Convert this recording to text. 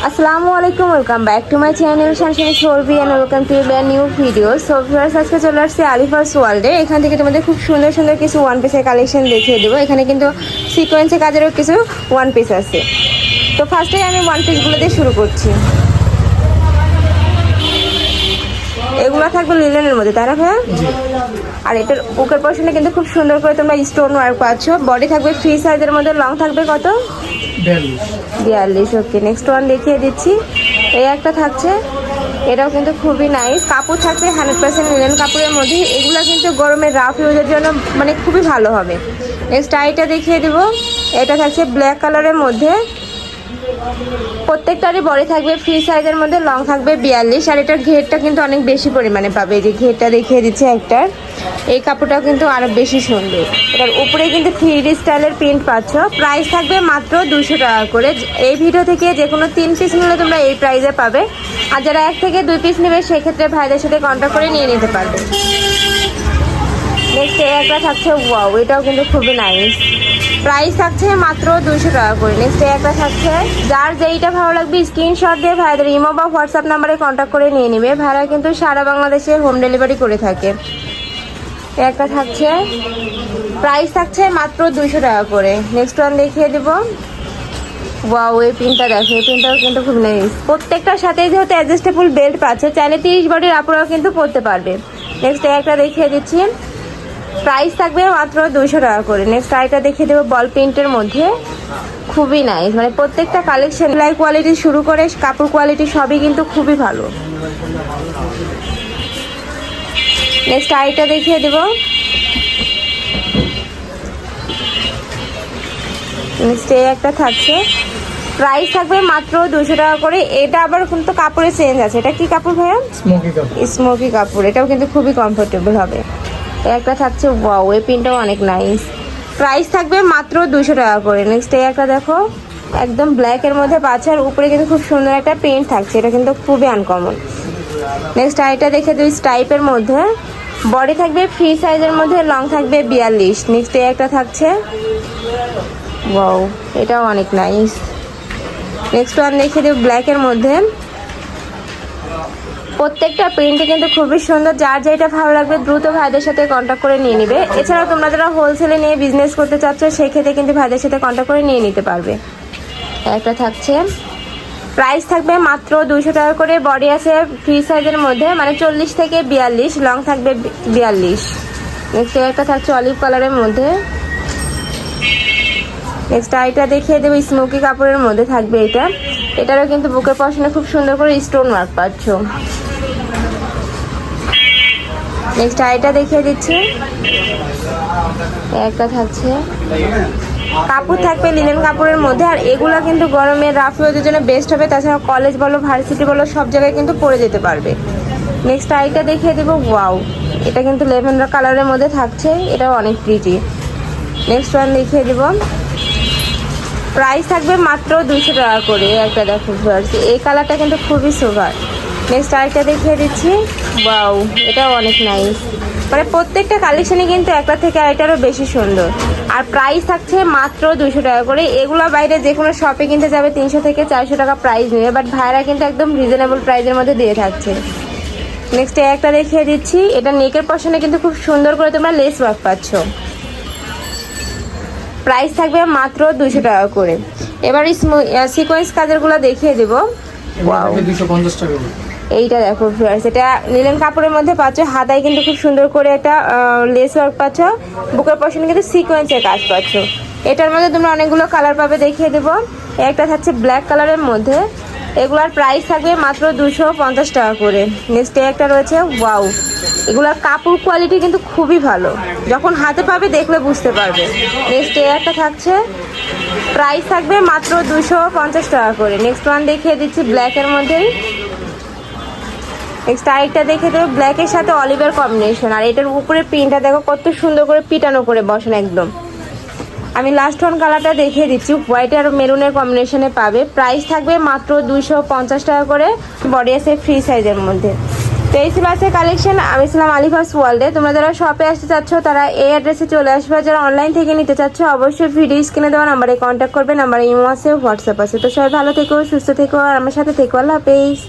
আসসালামু আলাইকুম, welcome back to my channel শানশানি সরবি and welcome to a new video. So viewers, আজকে চলে আসছে আলিফার্স ওয়ার্ল্ডে। এখান থেকে তোমাদের খুব সুন্দর সুন্দর কিছু ওয়ান পিসের কালেকশন দেখিয়ে দেবো। এখানে কিন্তু সিকোয়েন্সের কাজেরও কিছু ওয়ান পিস আছে। তো ফার্স্টে আমি ওয়ান পিসগুলো দিয়ে শুরু করছি। এগুলো থাকবে লিলেনের মধ্যে, তাই না ভাইয়া? আর এটার বুকের পশনে কিন্তু খুব সুন্দর করে তোমরা স্টোন ওয়ার্ক পাচ্ছ। বডি থাকবে ফ্রি সাইজের মধ্যে, লং থাকবে কত? 42। ওকে, নেক্সট ওয়ান দেখিয়ে দিচ্ছি। এই একটা থাকছে, এটাও কিন্তু খুবই নাইস। কাপড় থাকবে 100% লিনেন কাপড়ের মধ্যে। এগুলো কিন্তু গরমের রাফ ইউজের জন্য মানে খুবই ভালো হবে। নেক্সট আইটা দেখিয়ে দেবো। এটা থাকছে ব্ল্যাক কালারের মধ্যে। প্রত্যেকটারই বডি থাকবে ফ্রি সাইজের মধ্যে, লং থাকবে 42। আর এটার ঘেরটা কিন্তু অনেক বেশি পরিমাণে পাবে। এই যে ঘেরটা দেখিয়ে দিচ্ছে একটার। এই কাপড়টাও কিন্তু আরো বেশি সুন্দর। এটার উপরে কিন্তু 3D স্টাইলের প্রিন্ট পাচ্ছ। প্রাইস থাকবে মাত্র 200 টাকা করে। এই ভিডিও থেকে যে কোনো 3 পিস নিলে তোমরা এই প্রাইসে পাবে। আর যারা 1 থেকে 2 পিস নেবে সেক্ষেত্রে ভাইদের সাথে কন্ট্যাক্ট করে নিয়ে নিতে পারবে। নেক্সট একটা থাকছে, ওয়াও, এটাও কিন্তু খুবই নাইস। প্রাইস থাকছে মাত্র 200 টাকা করে। নেক্সট একটা থাকছে, যার যেইটা ভালো লাগবে স্ক্রিনশট দিয়ে ভাইদের ইমো বা হোয়াটসঅ্যাপ নাম্বারে কন্ট্যাক্ট করে নিয়ে নেবে। ভাইরা কিন্তু সারা বাংলাদেশে হোম ডেলিভারি করে থাকে। একটা থাকছে, প্রাইস থাকছে মাত্র 200 টাকা করে। নেক্সট ওয়ান দেখিয়ে দেবো। ওয়াও, এই পিনটা দেখো, এই পিনটাও কিন্তু খুব নাইস। প্রত্যেকটার সাথে যেহেতু অ্যাডজাস্টেবল বেল্ট পাচ্ছে, চাইলে 30 বডির আপুরাও কিন্তু পরতে পারবে। নেক্সট একটা দেখিয়ে দিচ্ছি, প্রাইস থাকবে মাত্র 200 টাকা করে। নেক্সট আইটা দেখিয়ে দেবো বল প্রিন্টের মধ্যে, খুবই নাইস। মানে প্রত্যেকটা কালেকশন সেলাই কোয়ালিটি শুরু করে কাপড় কোয়ালিটি সবই কিন্তু খুবই ভালো। নেক্সট আইটা দেখিয়ে দেবো। নেক্সট একটা থাকছে, প্রাইস থাকবে মাত্র 200 টাকা করে। এটা আবার কিন্তু কাপড়ের চেঞ্জ আছে। এটা কি কাপড় ভাইয়া? স্মোকি কাপড়। এটাও কিন্তু খুবই কমফোর্টেবল হবে। একটা থাকছে, ওয়াও, এই পিনটাও অনেক নাইস। প্রাইস থাকবে মাত্র 200 টাকা করে। নেক্সট একটা দেখো, একদম ব্ল্যাকের মধ্যে পাচ্ছে। আর উপরে কিন্তু খুব সুন্দর একটা প্রিন্ট থাকছে। এটা কিন্তু খুবই আনকমন। নেক্সট আইটা দেখে দিই স্টাইপের মধ্যে। বডি থাকবে ফ্রি সাইজের মধ্যে, লং থাকবে 42। নেক্সট একটা থাকছে, ওয়াও, এটাও অনেক নাইস। নেক্সট ওয়ান দেখে দিই ব্ল্যাকের মধ্যে। প্রত্যেকটা প্রিন্টে কিন্তু খুবই সুন্দর। যার যেটা ভালো লাগবে দ্রুত ভাইদের সাথে কন্ট্যাক্ট করে নিয়ে নিবে। এছাড়াও তোমরা যারা হোলসেলে নিয়ে বিজনেস করতে চাচ্ছ সেক্ষেত্রে কিন্তু ভাইদের সাথে কন্ট্যাক্ট করে নিয়ে নিতে পারবে। একটা থাকছে, প্রাইস থাকবে মাত্র 200 টাকা করে। বডি আছে ফ্রি সাইজের মধ্যে, মানে 40 থেকে 42, লং থাকবে 42। নেক্সট একটা থাকছে অলিভ কালারের মধ্যে। নেক্সট আইটা দেখিয়ে দেবো, স্মোকি কাপড়ের মধ্যে থাকবে এটা। এটারও কিন্তু বুকের পশনে খুব সুন্দর করে স্টোন ওয়ার্ক পাচ্ছ। নেক্সট আইটা দেখিয়ে দিচ্ছি। একটা থাকছে, কাপড় থাকবে লিনেন কাপড়ের মধ্যে। আর এগুলো কিন্তু গরমের রাফ ইউজের জন্য বেস্ট হবে। তাছাড়া কলেজ বলো, ভার্সিটি বলো, সব জায়গায় কিন্তু পরে যেতে পারবে। নেক্সট আইটা দেখিয়ে দেবো, ওয়াও, এটা কিন্তু ল্যাভেন্ডার কালারের মধ্যে থাকছে। এটাও অনেক প্রিটি। নেক্সট ওয়ান দেখিয়ে দেবো। প্রাইস থাকবে মাত্র 200 টাকা করে। একটা দেখো ভিউয়ার্স, এই কালারটা কিন্তু খুবই সুপার। নেক্সট আরেকটা দেখিয়ে দিচ্ছি, ওয়াও, এটাও অনেক নাইস। মানে প্রত্যেকটা কালেকশনই কিন্তু একটা থেকে আরেকটারও বেশি সুন্দর। আর প্রাইস থাকছে মাত্র 200 টাকা করে। এগুলো বাইরে যে কোনো শপে কিনতে যাবে 300 থেকে 400 টাকা প্রাইস নেবে, বাট ভাইরা কিন্তু একদম রিজনেবল প্রাইসের মধ্যে দিয়ে থাকছে। নেক্সট একটা দেখিয়ে দিচ্ছি। এটা নেকের পশনে কিন্তু খুব সুন্দর করে তোমরা লেস ওয়ার্ক পাচ্ছ। প্রাইস থাকবে মাত্র 200 টাকা করে। এবার সিকোয়েন্স কাজেরগুলো দেখিয়ে দেবো। ওয়াও, 250 টাকা। এইটা দেখো ভিউয়ার্স, এটা লিনেন কাপড়ের মধ্যে পাচ্ছ। হাতায় কিন্তু খুব সুন্দর করে একটা লেস ওয়ার্ক পাচ্ছ। বুকের পশনে কিন্তু সিকোয়েন্সের কাজ পাচ্ছ। এটার মধ্যে তোমরা অনেকগুলো কালার পাবে, দেখিয়ে দেবো। একটা থাকছে ব্ল্যাক কালারের মধ্যে। এগুলার প্রাইস থাকবে মাত্র 250 টাকা করে। নেক্সট একটা রয়েছে, ওয়াও, এগুলার কাপড় কোয়ালিটি কিন্তু খুবই ভালো। যখন হাতে পাবে দেখলে বুঝতে পারবে। নেক্সট একটা থাকছে, প্রাইস থাকবে মাত্র 250 টাকা করে। নেক্সট ওয়ান দেখিয়ে দিচ্ছি ব্ল্যাকের মধ্যেই। নেক্সট আরেকটা দেখে দেবো, ব্ল্যাকের সাথে অলিভের কম্বিনেশন। আর এটার উপরে প্রিন্টটা দেখো কত সুন্দর করে পিটানো করে বসেন একদম। আমি লাস্ট ওয়ান কালারটা দেখিয়ে দিচ্ছি, হোয়াইট আর মেরুনের কম্বিনেশনে পাবে। প্রাইস থাকবে মাত্র 250 টাকা করে। বডি আছে ফ্রি সাইজের মধ্যে। তো এই ছিল আজকের কালেকশন। আমি ছিলাম আলিফাস ওয়ার্ল্ডে। তোমরা যারা শপে আসতে চাচ্ছ তারা এই অ্যাড্রেসে চলে আসবে। যারা অনলাইন থেকে নিতে চাচ্ছ অবশ্যই ভিডিও স্ক্রিনে দেওয়া নাম্বারে কন্ট্যাক্ট করবে। নাম্বারে ইমো আছে, হোয়াটসঅ্যাপ আছে। তো সবাই ভালো থেকো, সুস্থ থেকো আর আমার সাথে থেকো। আল্লাহ হাফেজ।